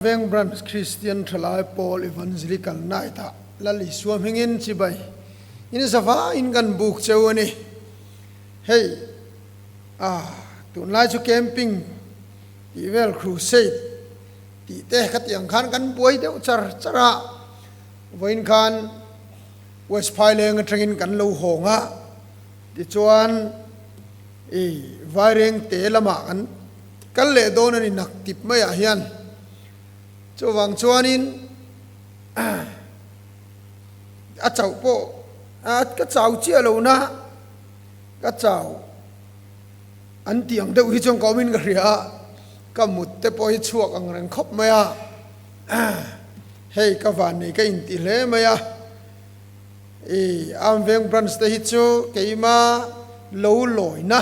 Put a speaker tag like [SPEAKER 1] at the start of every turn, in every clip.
[SPEAKER 1] Veng branch Christian thalai Paul evangelical naita lali suam hingin chibai in sava in kan book chawani hey tun lai chu camping evel crusade ti te khat yang khan kan buai deuh chara voin khan west phailing atangin kan lo honga ti chuan vaireng te lama kan le don ani nak tip mai a hian cho wang chuanin a chau po ka chau chia lo na ka chau an tiang deuh hi chong komin ka ria ka mut te poi chuak ang reng khop maya hei ka van nei ka in ti hle maya am veng branch te hi chu keima lo loi na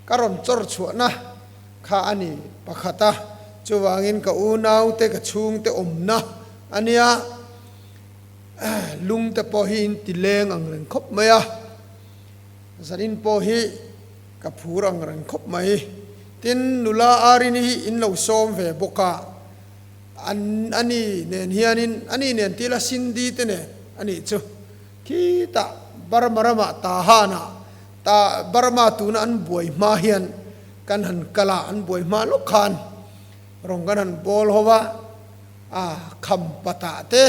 [SPEAKER 1] karon chor chua na kha ani pakhata chuwangin ka unau te ka chung te omna ania lung te po hi in tileng ang reng khop maya zanin po hi ka phur ang reng khop mai tin nula arini hi in lo som ve boka ani nen hianin ani nen tila sindi te ne ani chu kita barmarama ta hana ta barma tuna an buai ma hian kan han kala an buai ma lo khan rong kanan bol hoa kham pata te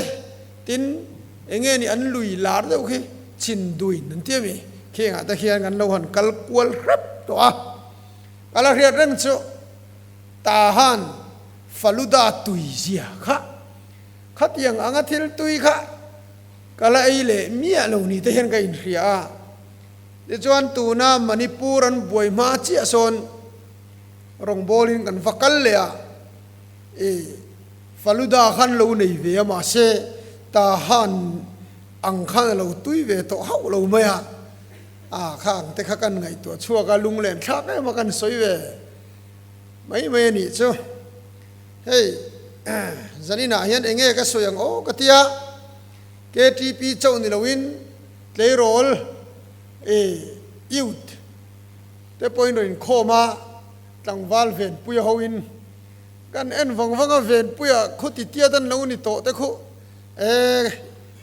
[SPEAKER 1] tin enge ni an lui lar deuh khi chin duin nan tiami khenga ta khian kan lo han kal kwal hrap to kala riat reng chu ta han faluda tui zia kha khat yang anga thil tui kha kala eile mia lo ni te hian ka in ria de chuan tuna manipur an buai ma chi ason rong bolin kan vakal le faluda khan lo nei ve ma se ta han ang khan lo tui ve to hau lo maya khang te kha kan ngai to chua ka lung len thak ai ma kan soi ve mai ni chu hey zanina hian enge ka soyang o katia KTP chau ni lowin play role youth te point rin khoma tlangwal ven puya hoin kan en vong ven puya khuti tia dan lo ni to te khu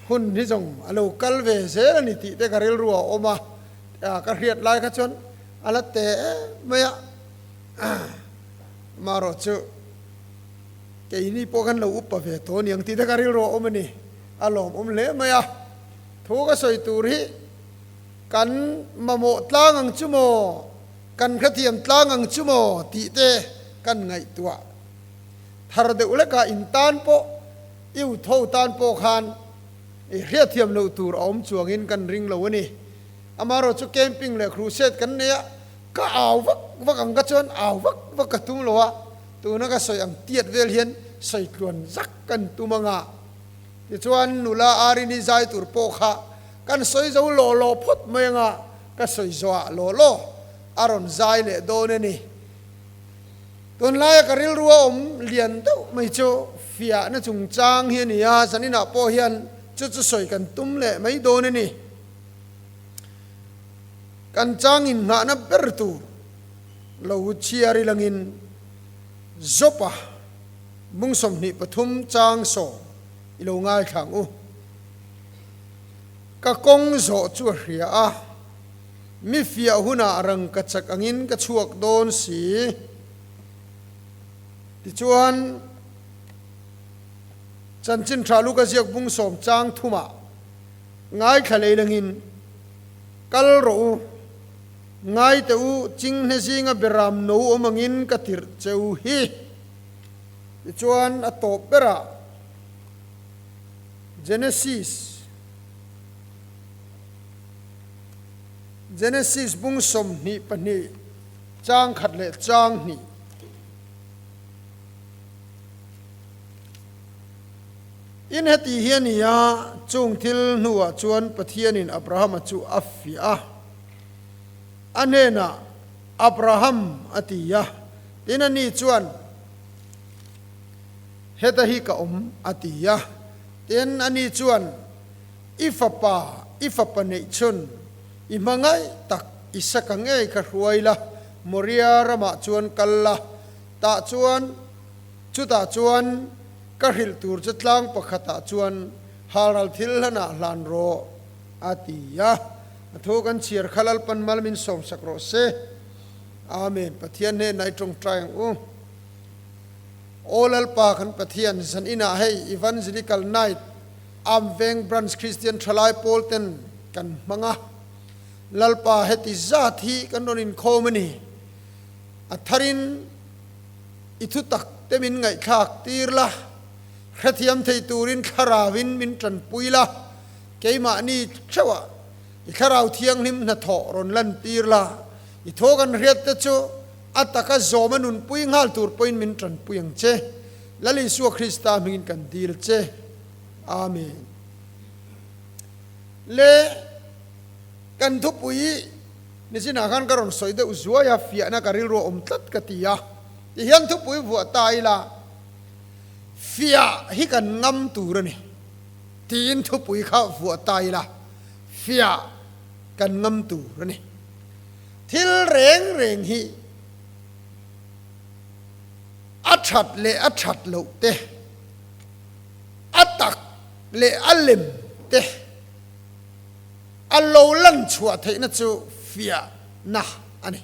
[SPEAKER 1] hun ni jong alo kal ve se ni ti te karil ruwa oma ka riat lai kha chon ala te maya maro chu ke ini po kan lo uppa ve to niang ti te karil ruwa oma ni alom le maya thu ka soi tur hi kan mamo tlang ang chumo kan khathiam tlang ang chumo ti te kan ngai tua thar de uleka in tan po iu tho tan po khan ria thiam lo tur om chuangin kan ring lo ni amaro chu camping le crusade kan ne ka aw vak ang ka chon aw vak ka tung lo wa tu na ka soi ang tiat vel hian soi klon zak kan tumanga ti chuan nula ari ni zai tur po kha kan soi zo lo phot mai nga ka soi zwa lo aron zai le do ne ni ton lai karil ruwa om lian deuh mai chu fia na chung chang hian ya sanina po hian chu soi kan tum le mai do ne ni kan chang in nga na bertu lo chiari langin zopa mungsom ni pathum chang so ilo ngai thang u ka kong zo chu ria mi fia huna rang ka chak angin ka chuak don si ti chuan chanchin thalu ka ziak bung som chang thuma ngai khalei langin kal ro ngai te u ching ne singa beram no omangin ka tir cheu hi ti chuan a top bera Genesis bung som ni pani chang khat le chang ni in heti hian ya chung thil nuwa chuan pathian in Abraham chu afia anena Abraham atiya tinani chuan heta hi ka atiya ten ani chuan ifapa nei chun imangai tak isakangai ka ruaila moria rama chuan kalla ta chuan chuta chuan ka hil tur chatlang pakhata chuan haral thil hana hlan ro atia atho kan chiar khalal pan malmin som sakro se amen pathian ne nai trong trying olal pa khan pathian san ina hei evangelical night am veng branch Christian thalai polten kan manga lalpa heti zathi kan ronin khomani atharin ithu tak temin ngai khak tirla khathiam thei turin kharawin min tran puila keima ni chawa i kharau thiang nim na tho ron lan tirla i thogan riat te chu ataka zomanun pui ngal tur point min tran puyang che lali su Krista mingin kan dil che amen le kan thu pui ni sina khan karon soide uzwa ya fia na karil ro tat katia ti hian thu pui vu tai la fia hi kan ngam turani tin thu pui kha vu tai la fia kan ngam turani thil reng reng hi achat le achat lo te atak le alim te allo lan chua theina chu fia na ani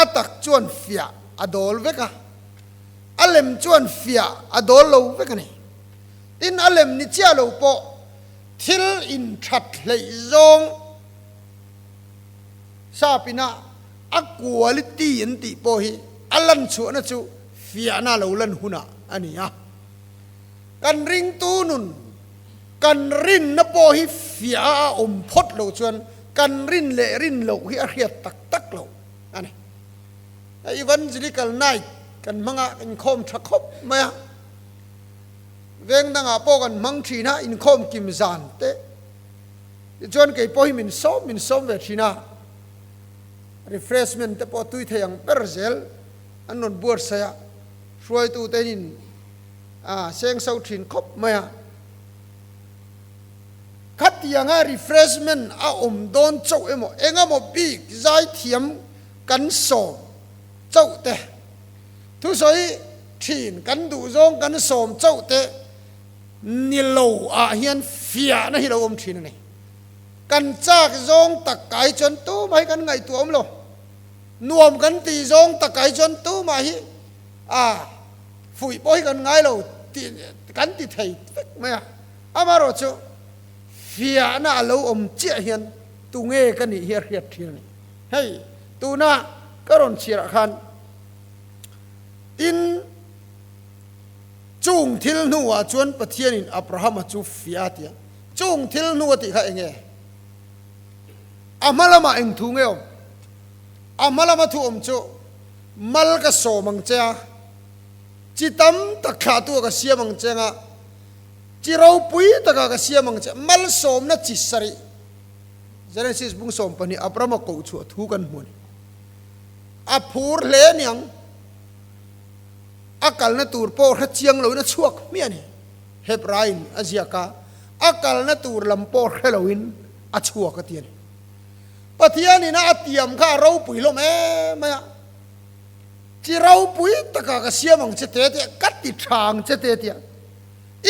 [SPEAKER 1] atak chuan fia adol veka alem chuan fia adol lo veka ni tin alem ni chia lo po thil in that lei zong sapina a quality anti po hi alan chu na chu fia na lo lan huna ani ya kan ring tu nun kan rin na po hi fia phot lo chuan kan rin le rin lo hi a riat tak tak lo ani evangelical night kan manga in khom thakop maya veng danga po kan mang thina in khom kim zan te chuan ke po hi min som ve thina refreshment te po tui thayang perzel anon buar saya ruai tu tenin seng sau thin khop maya khatianga refreshment a don chau emo engamo big zai thiam kan som chau te thu soi thin kan du zong kan som chau te ni lo a hian fia na hi lo thin ni kan chak zong takai chon tu mai kan ngai tuam lo nuam kan ti zong takai chon tu ma hi fui poi kan ngai lo ti kan ti thei maya amaro chu fia na lo chia hian tu nge kan ni hiar hiat thian hei tu na karon chira khan in chung thil nuwa chuan pathian in Abraham chu fia tia chung thil nuwa ti kha enge amalama eng thu nge amalama thu chu mal ka so mang cha chitam takha tu ka siamang chenga chirau pui taka ka siamang che mal som na chisari Genesis bung som pani Abraham ko chu thu kan mun a phur le niang akal na tur po kha chiang lo na chuak mi ani Hebrain aziaka akal na tur lam po kheloin a chuak ka tian pathian ina atiam kha ro pui lo me maya chi ro pui taka ka siamang che te te kat ti thang che te te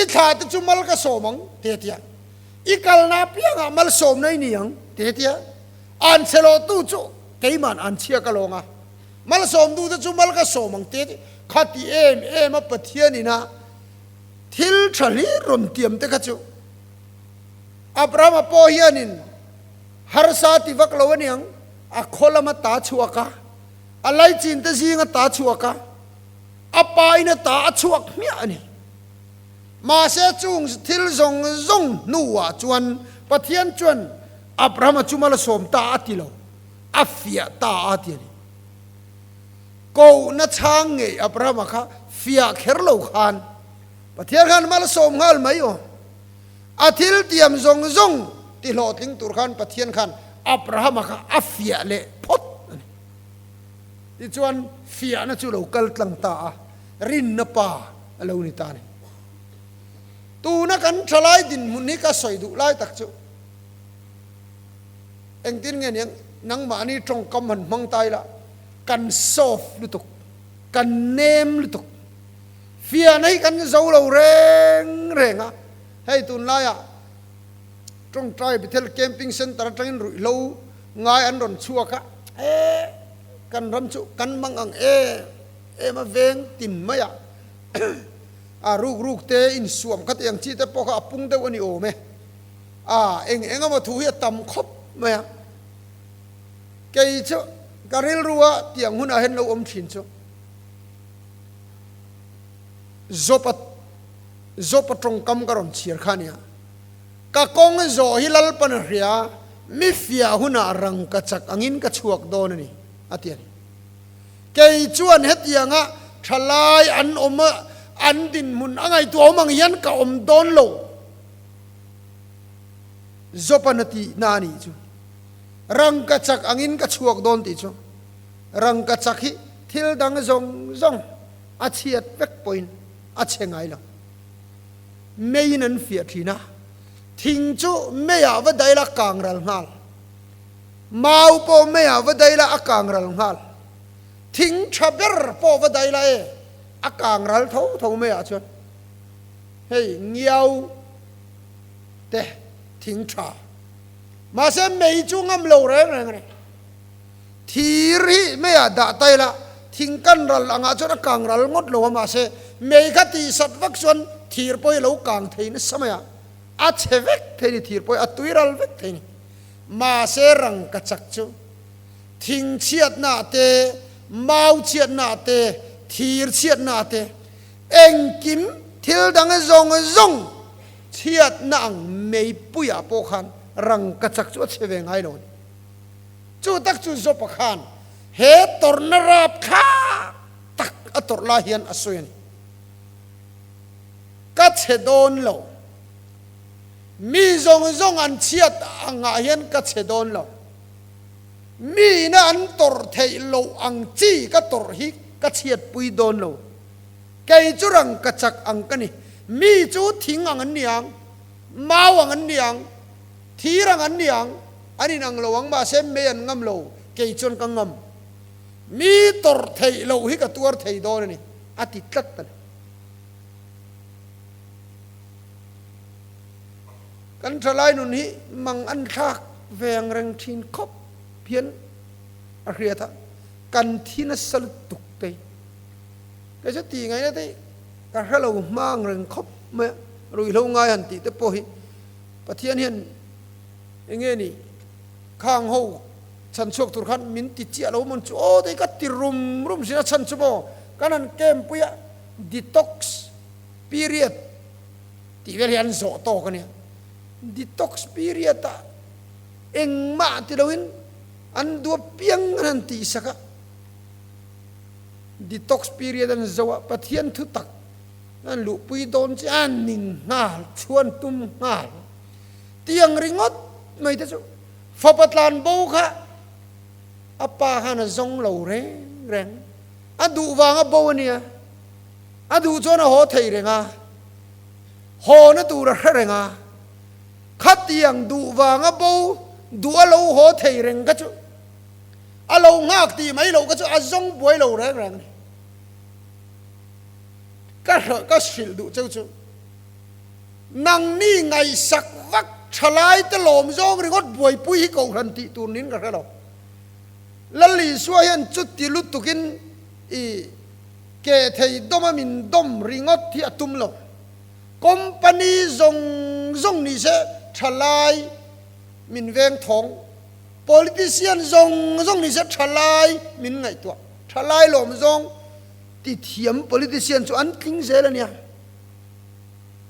[SPEAKER 1] i tha te chu mal ka somang te te i kal na pianga mal som nei niang te te an chelo tu chu keiman an chia ka longa mal som du te chu mal ka somang te te khati em a pathian ina thil thali ron tiam te ka chu Abraham po hianin har sa ti vak lo niang a kholama ta chuaka alai chin te zinga ta chuaka apa ina ta chuak mi ani ma se chung thil zong zong nuwa chuan pathian chuan Abraham chumala som ta atilo afia ta atiani ko na chang nge Abraham kha fia kherlo khan pathian khan mal som ngal mai o athil tiam zong zong ti lo ting tur khan pathian khan Abraham kha afia le phot ti chuan fia na chu lo kal tlang ta rin na pa alo ni ta ni tu na kan thalai din munni ka soi du lai tak chu eng tin nge niang nang ma ni trong kam han mang tai la kan sof lu tuk kan nem lu tuk เฟียในกันเจ้าเราเร่งอ่ะให้ตุนไล่อ่ะตรงใจไปเที่ยวแคมปิ้งเซ็นเตอร์จังรุ่ยเราง่ายอันรอนชัวกะกันรำจุกันมังอังมาเวงตินไม่อ่ะรูกเตอินสวมคัดอย่างที่แต่พอเขาปุ่งเตวันนี้โอไหมเอ็งเอามาถูให้ต่ำคบไหมอ่ะเกยเจ้าการิลรัวเตียงหุ่นอาเห็นเราอมชินเจ้าzopat trong kam karon chir khania ka kong zo hilal pan ria mi fia huna rang ka chak angin ka chuak don ni atiani kei chuan hetianga thalai an oma an din mun angai tu omang yan ka om don lo zopanati nani chu rang ka chak angin ka chuak don ti chu rang ka chak hi thil dang zong a chiat vek point a chengai lo mei nan fia thina thing chu meya wa daila kangral ngal mau po meya wa daila akangral ngal thing thaber po wa daila akangral tho meya chon hey ngiau te thing tha ma se mei chu ngam lo re thiri meya da taila thing kan ral anga chon akangral ngot lo ma se mei khati sat vak chon thir poi lo kang thein samaya a chevek theini thir poi a tuiral vek theini ma se rang ka chak chu thing chiat na te mau chiat na te thir chiat na te eng kim thil dang zong chiat na ang mei puya po khan rang ka chak chu cheve ngai lo chu tak chu zo pa khan he tor na rap kha tak ator la hian asoyan ka che don lo mi zong an chiat anga hian ka che don lo mi na an tor thei lo ang chi ka tor hi ka chiat pui don lo kai churang ka chak ang kani mi chu thing ang an niang mau ang an niang thirang an niang ani nang lo ang ma sem me an ngam lo kai chon ka ngam mi tor thei lo hi ka tuar thei don ni ati tlat tanกันทลายนุนหิมังอันทักแวงแรงทินคบเพียนอริยะกันที่นัสลตุกเตยแต่จะตีไงนะที่การให้เรามั่งแรงคบเมื่อรู้เราง่ายหันติแต่พอหิปะเทียนเห็นอย่างเงี้ยนี่ข้างหูฉันชกตุรกันมินติเจียเรามันโอ้ได้ก็ติรุมสินะฉันชั่วโมงกันนั้นเกมปุยะดีท็อกซ์พีเรียดที่เวลาอันโซโตกันเนี่ยdetox period ta eng ma ti lawin an dua piang nanti saka detox period an zawa pathian thu tak an lu pui don chi an nin ngal chuan tum ngal tiang ringot mai ta chu fa patlan bo kha apa hana zong lo reng adu wanga bo nia adu chona ho thei renga ho na tu ra renga khát tiếng đủ vàng á bố đủ lâu hồ thầy rèn cái chú lâu ngạc thì mấy lâu cái chú giống bối lâu rèn rèn cái xỉu đủ châu chú năng ni ngày sắc vắt chalai tới lồm giống rồi gót bồi bùi cầu thần thị tuôn nín cái đó lần lì xua hiện chút tí lút tụ kinh kể thầy đom mình đom ringót thì tum lâu company zong ni se thalai min veng thong politician zong ni se thalai min ngai to thalai lom zong ti thiam politician chu an tling zel ania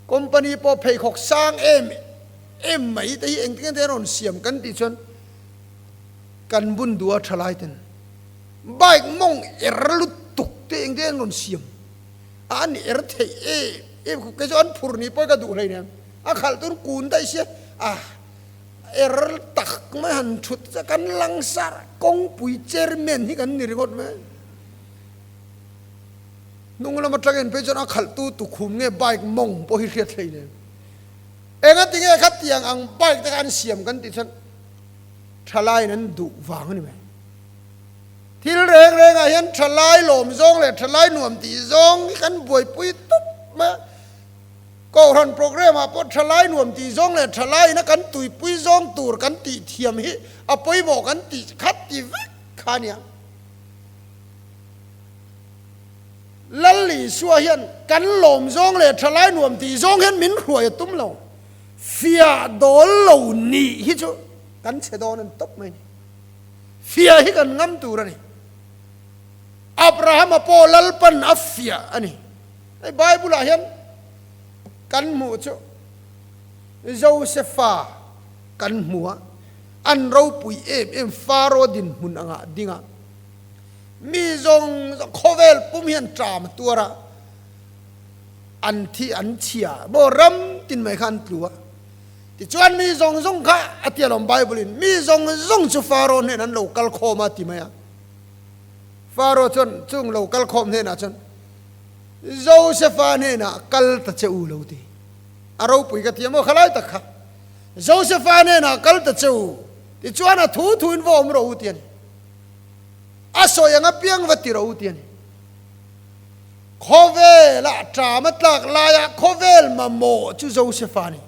[SPEAKER 1] company po phei khok sang em mai te eng ting te ron siam kan ti chon kan bun dua thalai ten bike mong erlut tuk te eng te ron siam an er thei cái chỗ anh phur ni poi cái đủ này nè, khal tuần cún đây xí, tắc mấy hành chút ra căn lăng sa, công bùi chairman hi căn nỉ ngot mấy, nung là một trăng en poi chỗ khal tu khum nghe bike mong poi hiệt này nè, anh tiếng nghe khát tiếng ang bike ta anh xiêm căn tí chân, thalai nên đủ vàng này mày, ที่เร่งเร่งยันทลายหลมซงเลยทลายหน่วมตีซงกันบวยปุยตุ๊บมาก็รันโปรแกรมมาพอทลายหน่วมตีซงเลยทลายนะกันตุยปุยซงตูรกันตีเทียมฮิอปุยบอกกันตีคัดตีวิขานี่ลัลลีชัวเห็นกันหลมซงเลยทลายหน่วมตีซงเห็นมินรวยตุ้มเราเฟียโดนเหล่านี้ฮิจูกันเสดอนันตบไหมเฟียฮิกันงั้มตัวนี่อับราฮัมอโปลัลปันอัฟเฟียอันนี้ไอ้ไบเบิลเห็นกันหมู่จูโจเซฟากันหัวอันเราปุยเอ็มฟาโรดินมุนอ่ะดิ่งอ่ะมีจงโคเวลปุ่มเห็นจามตัวละอันที่อันเชียบ่รัมตินไม่ขันตัวที่ชวนมีจงข้าอธิลมไบเบิลินมีจงจูฟาโรเนี่ยนั้นเรากัลโคมาติมาฟาโรชนจุงเรากัลโคมเนี่ยนะชนโจเซฟาเนี่ยนะกัลตะเจ้าเราตีเราปุยกติยามขลายตะขะโจเซฟาเนี่ยนะกัลตะเจ้าที่ชวนทูอินวอมเราตีนอาศัยยังเพียงวัติเราตีนโคเวลจามัตลักลายโคเวลมาโมจูโจเซฟานี่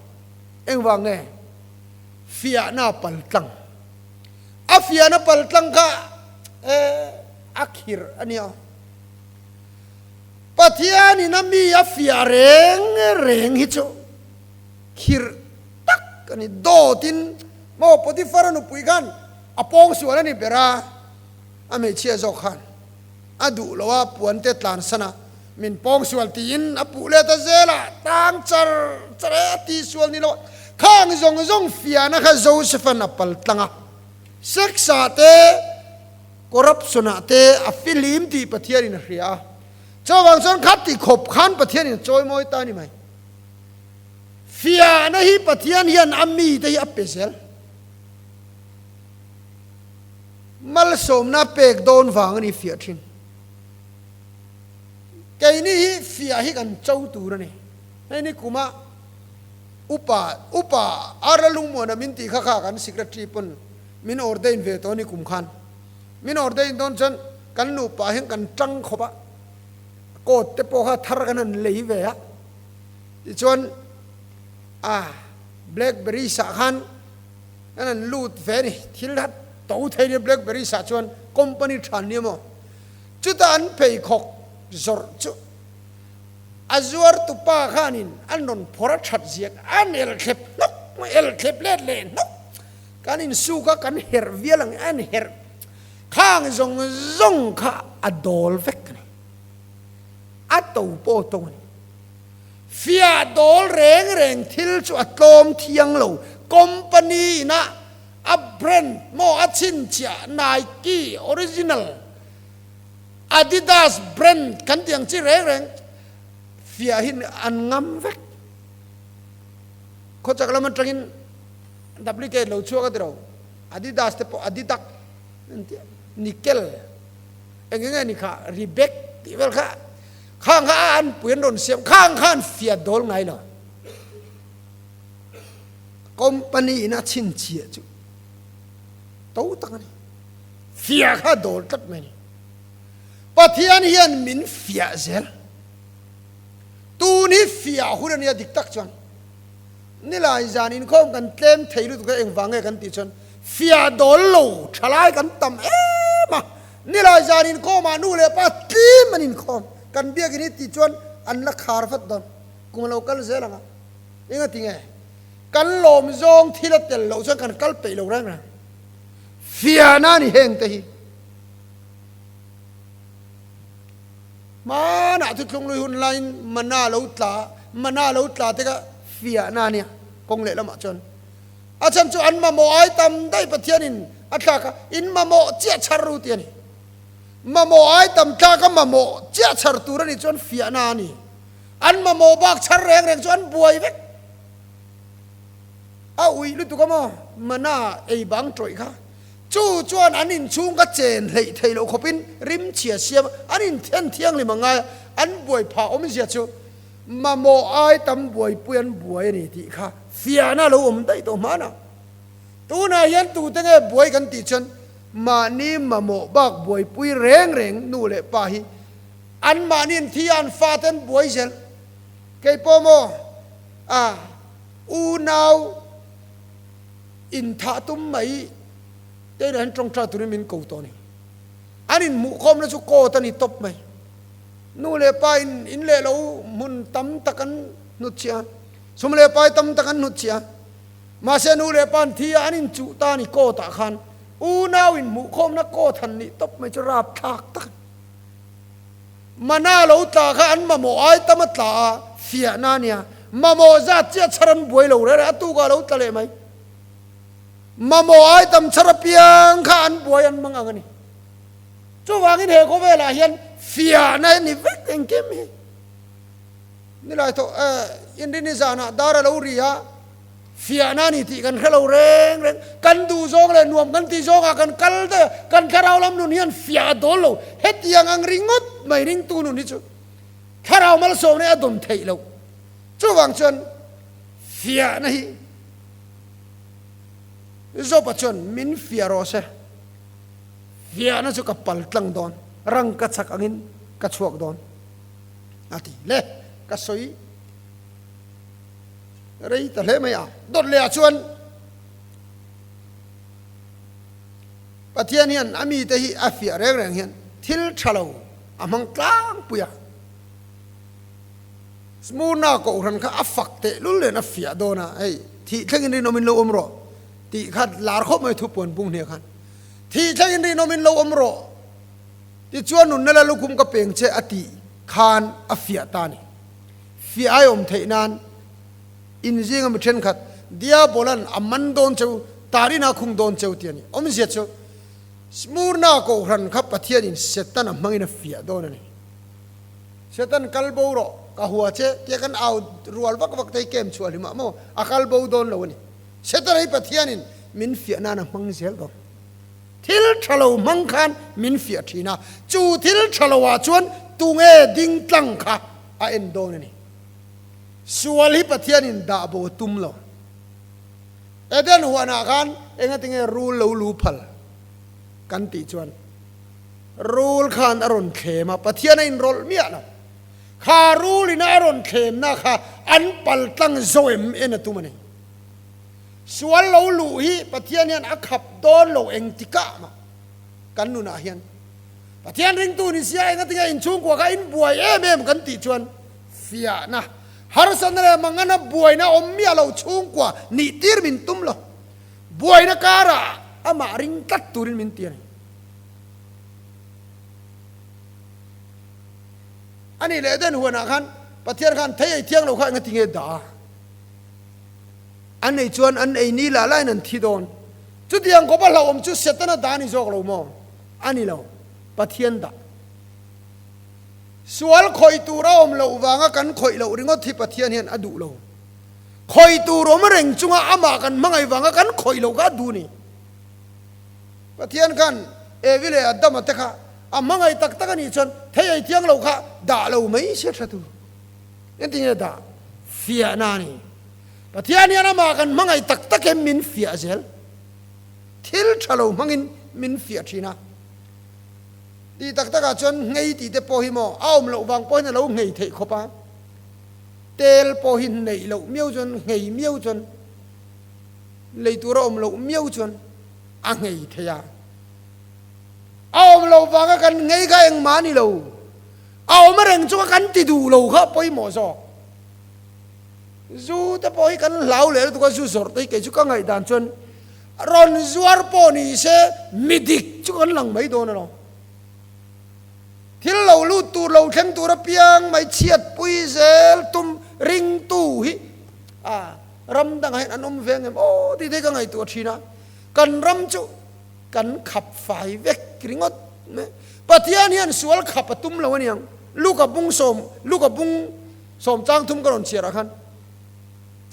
[SPEAKER 1] เอ็งว่าไงฟิอานาปัลตังอาฟิอานาปัลตังก็อักฮิรอันนี้ปะเทียนี่นะมีอาฟิอาเร่งฮิโจฮิรตักอันนี้โดตินโมปฏิฟารุปุยกันอปองส่วนนี้เบราอเมเชียโจขันอดูแล้วว่าปวนเตตลานสนะมินปองส่วนตีนอปุเลตเซล่ะต่างจระตีส่วนนี้แล้วข้างจงฟิอานะข้าโจเซฟันอปัลตังอ่ะเซ็กซ์เตคอร์รัปชันเตอฟิลิมที่ประเทศนี้เรียเจ้าวังส่วนขัดที่ขบขันประเทศนี้จอยมวยตานี่ไหมฟิอานะฮีประเทศนี้อันอามีแต่อัปเปเซลมัลสมนาเปกโดนฟังนี่ฟิอาทินแกนี่ฟิอาฮิกันเจ้าตัวนี่ไอ้นี่กุมาอุปาอาราลุงมัวนะมินตีข้ากันสิกรตรีปนมินออร์เดนเวตัวนี่กุมขันมินออร์เดนตอนฉันกันนูป่าเห็นกันจังขบะโกดเตปโอฮาทาร์กันนั่นเลยเวียจนแบล็คเบอร์รี่สักขันนั่นลูดเฟนี่ทิลฮัดตัวไทยเนี่ยแบล็คเบอร์รี่สักจนคอมพานีทรานเนี่ยมั้งจุดอันเพย์ขกจอร์จุอาจวร์ตุป้าข้านินอันนนพอร์ชัดเสียงอันเอลเคปนกเอลเคปเล่นนกการอินสู้ก็กันเฮร์เวียลังอันเฮร์ข้างจงข้าอดอลเวกนี่อัตโตโปตงนี่ฟิอาดอลเร่งทิลจุอัตโลมเทียงโลคอมพานีนะอับแบรนด์โมอัชินเชียไนกี้ออริจินัลอาดิดาสแบรนด์กันเตียงจีเร่งฟิอาหินอันงามเวกเขาจะกล่าวมันตรงนี้ดับลิเกตเราชัวร์กันเดียวอาดิดาสเตปอาดิดักนิกเกลเองไงนี่ค่ะรีเบกที่เวลค่ะข้างอันเปลี่ยนโดนเสียมข้างฟิอาดอลไงเนาะคอมพานีน่ะชินเชียจูตู้ตั้งนี่ฟิอาข้าดอลตัดไหมนี่ปะเทียนเฮียนมินฟิอาเซลตูนี่ฟิอาหุ่นนี่ดิกตักจวนนี่ลายจานินข้อมกันเต็มไทยรู้ตัวเองฟังไงกันติดจนฟิอาดอลโลทลายกันต่ำมานี่ลายจานินข้อมานู่เลยป้าตีมันนินข้อมกันเบี้ยกินติดจวนอันละคาร์ฟัดดอนกูมาเรากัลเซลังอ่ะยังไงติงไงกันลมจงที่ละเตลเราจนกันกัลไปเราแรงนะฟิอานานี่เฮงเตฮีมาหน้าทุกคนเลยหุ่นไลน์มันน่าเราตาแต่ก็ฟิอานาเนี่ยคงเละละมาจนอาจารย์จวนมาโมไอตำได้ประเทศนินอัตลากะอินมาโมเจ้าชารุตีนี่มาโมไอตำตาก็มาโมเจ้าชารุตัวนี่จนฟิอานานี่อันมาโมบักชาแรงจนบวยเวกอุ้ยรู้ตัวก็มาหน้าไอ้บังตรอยค่ะจู่จวนอันนี้ชุ่งก็เจนเลยไทยเราเขาเป็นริมเฉียเสียมอันนี้เที่ยงเลยมังไงอันบวยผ่าอมเสียจู่มาโมไอตำบวยเปลี่ยนบวยนี่ที่ค่ะเสียน่าเราอมได้ตัวมานะตัวนายันตัวตั้งแต่บวยกันติดจน มานี่มาโมบักบวยปุยเร่งเร่งนู่เลปาฮีอันมานินที่อันฟาเตนบวยเซลเกยปโมอูนาวอินทาตุมไม่ได้เห็นตรงชาตุนิมินกูตัวนี้อันนี้มุขมแล้วสุโกตันนี่ตบไหมนู่เลปาอินเลเรามุนตั้มตะกันนุชเชียสมเลปาตั้มตะกันนุชเชียมาเสนูเลปันที่อันนี้จุตานี่โกตะขันอูนาวินมุขมนักโกทันนี่ตบไม่จะราบทักตักมาหน้าเราตาขันมาโมไอตั้มตาเฟียนาเนี่ยมาโมจัดเจ้าชรันบวยเราเลยอะตู้ก็เราตะเลไหมมาโมไอตั้มชรเปียงขันบวยอันมังอันนี้จู่วางินเหก็เวลาเห็นเฟียนานี่เวกเองเก็มนี่แหละตัวอินโดนีเซียนะดาราเราเรียเฟียนานี่ที่กันเขาเราเร่งกันดูซองเลยนวมกันที่ซองกันกัลเตกันคาราลำนุ่นยันเฟียโดนเราเฮ็ดยังอังริงดไม่ริงตูนุนี่จู่คารามาลส่งเนี่ยอดมเทยเราจู่วางจนเฟียนี่จบจนมินเฟียโรเซเฟียนั่นจู่กับปัลตังโดนรังกัดสักอันกัดชวกโดนอาทิเล่กัดสวยอะไรแต่เล่ไม่เอาโดนเลี้ยชวนปะเทียนเฮียนอามีแต่ฮีอาฟิอาเร่งเร่งเฮียนทิลชะลาวอามังกลางปุยสมูน่าก็อุรันข้าอัฟฟักเตลุลเลนอาฟิอาโดนะไอ้ที่ทั้งอินดีโนมินโลอมโรที่ขัดลาร์ข้อไม่ทุบปนปุ่งเนี่ยขันที่ทั้งอินดีโนมินโลอมโรที่ชวนนุนนั่นแหละลูกคุมกับเปงเชอติขานอาฟิอาตานีฟิอาอมเทนานอินจิงมันเช่นขัดเดียบอลันอามันโดนเจ้าตารินาคุงโดนเจ้าเทียนี่อมเสียเจ้าสมูร์นาโกรันขับปะเทียนินเซตันมังอินฟิอาโดนนี่เซตันคัลโบโรกะหัวเชเทียกันเอารัววักเตยเกมชัวร์ลิมาโมอาคัลโบโดนเลวนี่เซตันให้ปะเทียนินมินฟิอานานะมังเซลโดนทิลชะลาวมังคันมินฟิอาทีนาจูทิลชะลาวชวนตุงดิ่งตั้งค่ะอาเอ็นโดนนี่ส่วนที่ปะเทียนินดาโบตุมโลเอเดนหัวหน้ากันเองติงรูลลูพัลกันติจวนรูลขันอรุณเขมาปะเทียนินรูลเมียนะข้ารูลินอรุณเขมนะข้าอันปัลตังโซเอ็มเอ็นตุมันนี่ส่วนลูฮีปะเทียนินอักขับโดนโลเองติกะมากันนุนาเฮียนปะเทียนริงตูนิเสียเองติงอินชุงกว่ากันอินบวยเอ็มกันติจวนเฟียนะฮาร์สันเลยมังงันบวยนะอมมีอะไรชุ่งกว่านิติร์มินตุมโลบวยนะการะอามาริงตัดตุรินมินตีนอันนี้เลยเดินหัวหน้าขันปะเทียนขันเที่ยงเที่ยงเราขันกันติงเอดาอันนี้ชวนอันไอ้นี่ละไล่นั่นที่โดนจุดยังก็บ่เราอมจุดเสร็จนะดานี่จอกเราโมอันนี้เราปะเทียนดาส่วนคอยตูเราอมเราวางกันคอยเราเรื่องที่ปะเทียนเห็นอดูเราคอยตูเราไม่เร่งจุงอามากันมังไงวางกันคอยเราก็ดูนี่ปะเทียนกันวิเลอดัมตะค่ะอามังไงตักตะกันนี่จนเที่ยงเที่ยงเราค่ะด่าเราไม่เสียชะตูนี่ที่เนี่ยด่าเฟียนานี่ปะเทียนเนี่ยนะมากันมังไงตักตะกันมินเฟียเซลทิลชะเรามังอินมินเฟียชีนะดีตักตะกาจนไงตีเตปอหิโมเอามเราวางปอยนั่นเราไงเทขบะเตลปอหินไงเราเมียวจนไงเมียวจนเลยตัวเราเราเมียวจนอ่างไงเทียเอามเราวางกันไงก็ยังมานี่เราเอามาเร่งจุกันติดูเราครับปอยหมอซอจูเตปอหิกันเหลาเลยตัวก็จูสอดตีเกจุกันไงด่านจนรอนจวร์ปอนี่เสมิดิกจุกันหลังไม่โดนเราที่เราลู่ตูเราเข่งตัวระเบียงไม่เฉียดปุยเซลตุมริงตู้ฮิรำดังให้อันอมเวงโอ้ที่ได้ก็ไงตัวชีนะกันรำจุกันขับไฟเวกกริงอดปะเทียนเฮียนสวลขับประตุมเราเนี่ยลูกกับบุ้งสมลูกกับบุ้งสมจ้างทุ่มกระดอนเชียร์กัน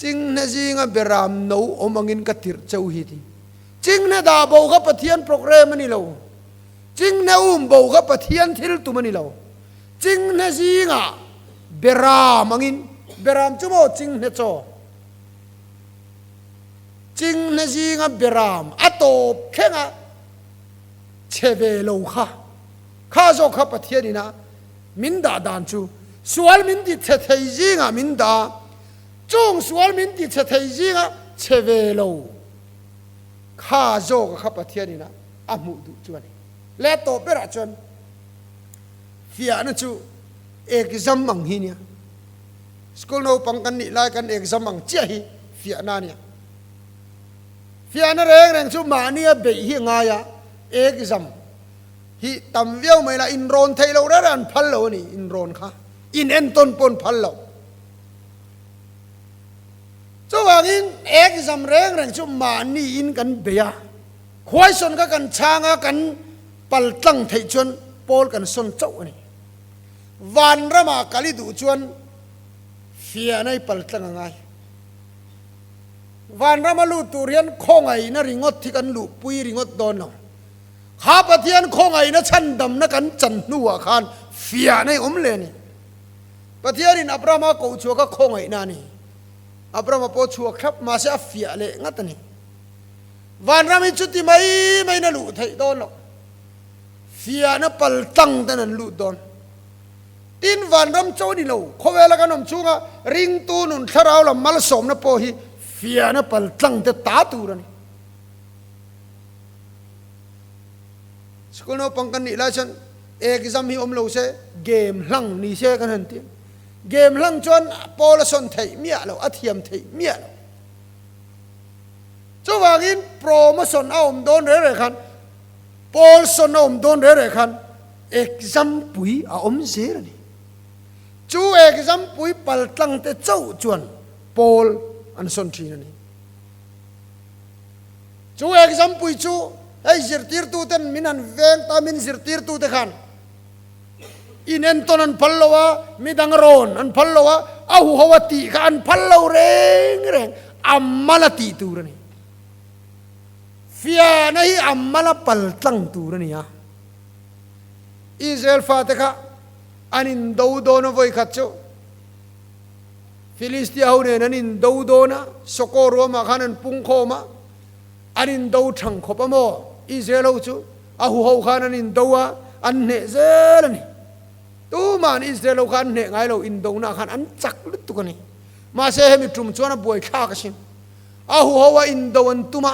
[SPEAKER 1] จริงนะจริงอ่ะเบรามโนอมังอินกติรเจ้าฮิดีจริงนะดาบกับปะเทียนโปรแกรมมันนี่เราจริงนะบอกกับปะเทียนทิลตุมันนี่เราจริงนะจริงอ่ะเบรามังอินเบรามจุโมจริงนะโจจริงนะจริงอ่ะเบรามอัตโตแค่งอ่ะ เชเวโลข้าโจข้าปะเทียนี่นะมินดาดานจูสวลมินติเทเทจิงะมินดาจงสวลมินติเทเทจิงะเชเวโลข้าโจข้าปะเทียนี่นะอามุดุจวนและโตเประจวนเฟียนะจูเอกซัมมังฮีเนี่ยสกุลโนปังกันนี่ไล่กันเอกซัมมังเจียฮีเฟียนาเนี่ยเฟียนาเร่งจูมาเนี่ยเบยฮีง่ายะเอกซัมฮีตำเวียวไม่ละอินโรนไทยเราได้รันพัลโลนี่อินโรนค่ะอินเอ็นต้นปนพัลโลจูว่ากินเอกซัมเร่งจูมานี่อินกันเบียควายสนกันช้างกันปัลตั้งไทยชวนโปลกันสนเจ้านี่วันระมากาลิดูชวนเฟียในปัลตั้งไงวันระมาลูตูเรียนคงไงนะริงอดที่กันลูปุยริงอดโดนเนาะข้าปะเทียนคงไงนะชันดำนะกันจันนัวคานเฟียในเลนี่ปะเทียนินอับรามากูชัวก็คงไงนานี่อับรามาโปชัวครับมาเสียเฟียเลยงัดนี่วันรามิจุดที่ไม่น่าลูไทยโดนหรอกเฟียนะปัลตั้งแต่นั้นลูโดนตินวันรำโจนี่เราเขาเวลากันนมชูงะริงตูนุนทาราวละมัลสมนะโปฮีเฟียนะปัลตั้งแต่ตาตูรันสกุลโนปังกันนี่ละฉันเอกซัมฮีเราเสเกมหลังนี่เสกันหันทีเกมหลังจวนโปลสนไทยเมียเราอัธยมไทยเมียเราเจ้าว่ากินโปรโมชั่นเอาโดนเรื่อยๆคันโปลสนเอาโดนเรื่อยๆคันเอกซัมปุยเอาเสียนี่จูเอกซัมปุยปัลตั้งแต่เจ้าจวนโปลอันสนทีนี่จูเอกซัมปุยจูไอ้จิรตีร์ตูเต็นมินันเวงตามินจิรตีร์ตูเตขันอินเอ็นตอนอันพัลลวะมิดังโรนอันพัลลวะอาหูฮาวตีขันพัลลวเร่งอัมมาลตีตูรนี่ฟิอานะฮีอัมมาลปัลตั้งตูรนี่ฮะอิสราเอลฟาเตคะอันอินดูโดนไว้ขัดโจฟิลิสเตียฮูเนนันอินดูโดนะสกอรัวมาขันันปุงโคมาอันอินดูทังขบโมอิสราเอลจูอาหูฮาวขันันอินดูวะอันเนเซลนี่ตูมันอิสราเอลขันเนไงเราอินดูนะขันอันจักลุตุกันนี่มาเสเหมิตรุมชวนบวยข้ากสินอาหูฮาวอินดูอันตุมา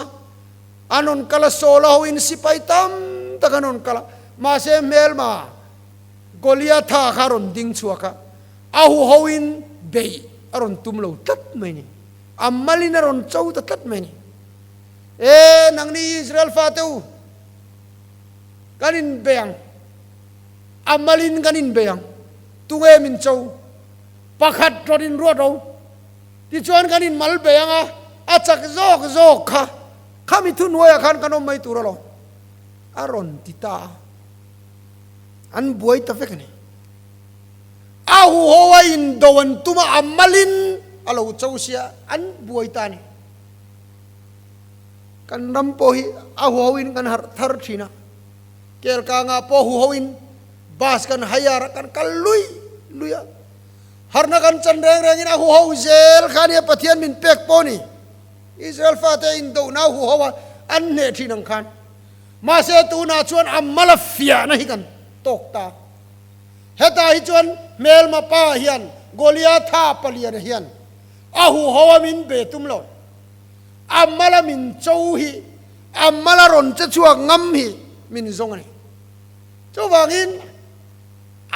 [SPEAKER 1] อันนนกลาโซลาอินสิไปตัมตะกันนนกลามาเสเมลมาโกลียธาคารอนดิงชัวค่ะอาหูฮาวินเบย์อรอนตุมโลตัดไม่นี่อัมมาลินอรอนเจ้าตัดไม่นี่นังนี้อิสราเอลฟาเตวกันอินเบียงอัมมาลินกันอินเบียงตุงมินเจ้าปักขัดรดินรัวเราที่ชวนกันอินมัลเบียงอาจักโจกค่ะข้ามีทุนไว้อาคารกันอมไม่ตัวเราอารอนติตาอันบวยตะเฟกนี่อาหูฮวาอินโดนตุมาอัมมาลินอาลูเจ้าเสียอันบวยตานี่กันรำโพหิอาหูฮวินกันทาร์ชีนะเกลกางาโพหูฮวินบาสกันหายารักันกันลุยฮาร์นักันจันแรงอินอาหูฮวเซลขานี่ปะเทียนมินเป็กโพนี่อิสราเอลฟาเตอินโดนาหูฮวาอันเนที่นังคันมาเสตูนาชวนอัมมาลฟิยานะฮิกันตกตาเฮตาฮิจวนเมลมาป้าเฮียนโกลียธาปลียนเฮียนอาหูฮวามินเบตุมโลอัมมาลมินโจฮีอัมมาลรอนจะชัวงำฮีมินซงนี่เจ้าว่ากิน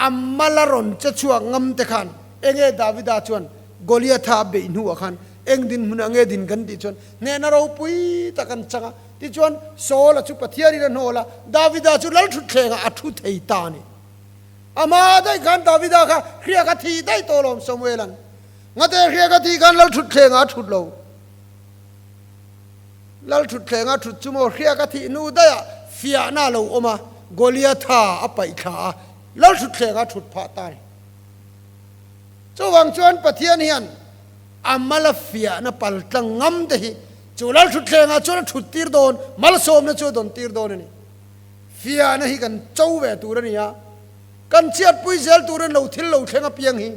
[SPEAKER 1] อัมมาลรอนจะชัวงำเตขันเองดาวิดาชวนโกลียธาเบอินหัวขันเองดินมุนเงดินกันติชวนเนนเราปุยตะกันจังติชวนโซลจุปะเทียรินโนละดาวิดาจุลัลทุเทงอัทุเทยตานี่อามาได้กันดาวิดาค่ะเครียกทีได้โตลมสมเวลันงั้นแต่เครียกทีกันลัลทุเทงอัทุโลลัลทุเทงอัทุจุโมเครียกทีนูได้ฟิอานาโลอมาโกลียธาอไปขาลัลทุเทงอัทุพาตานี่เจ้าวังชวนปะเทียนเฮียนอามาลฟิยานะปัลตังงำเดหิจูลัลทุเทงาจูลัลทุตีร์โดนมัลโซมนะจูโดนตีร์โดนนี่ฟิยานะฮิกันเจ้าเวตูรนี่ยากันเชียดปุยเซลตูรนเราทิลเราเทงเปียงหิ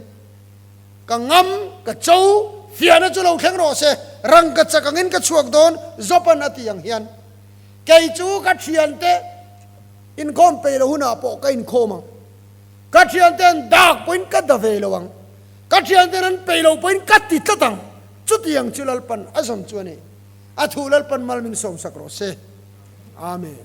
[SPEAKER 1] กังงำกับเจ้าฟิยานะจูเราเทงโรเซรังกัจกังอินกัจชวกโดนจบนัดยังเฮียนเกยจูกัดเชียนเต อินคอมไปแล้วหุ่นอาปอกก็อินคอมังกัดเชียนเต้นดักไปอินกัดดาเวลวังกัดเชียนเต้นนั้นไปแล้วไปอินกัดติดตังจุดยังจุลปันอาสมจวนนี่อาทูลปันมัลมินสมสักโรเซอาเมน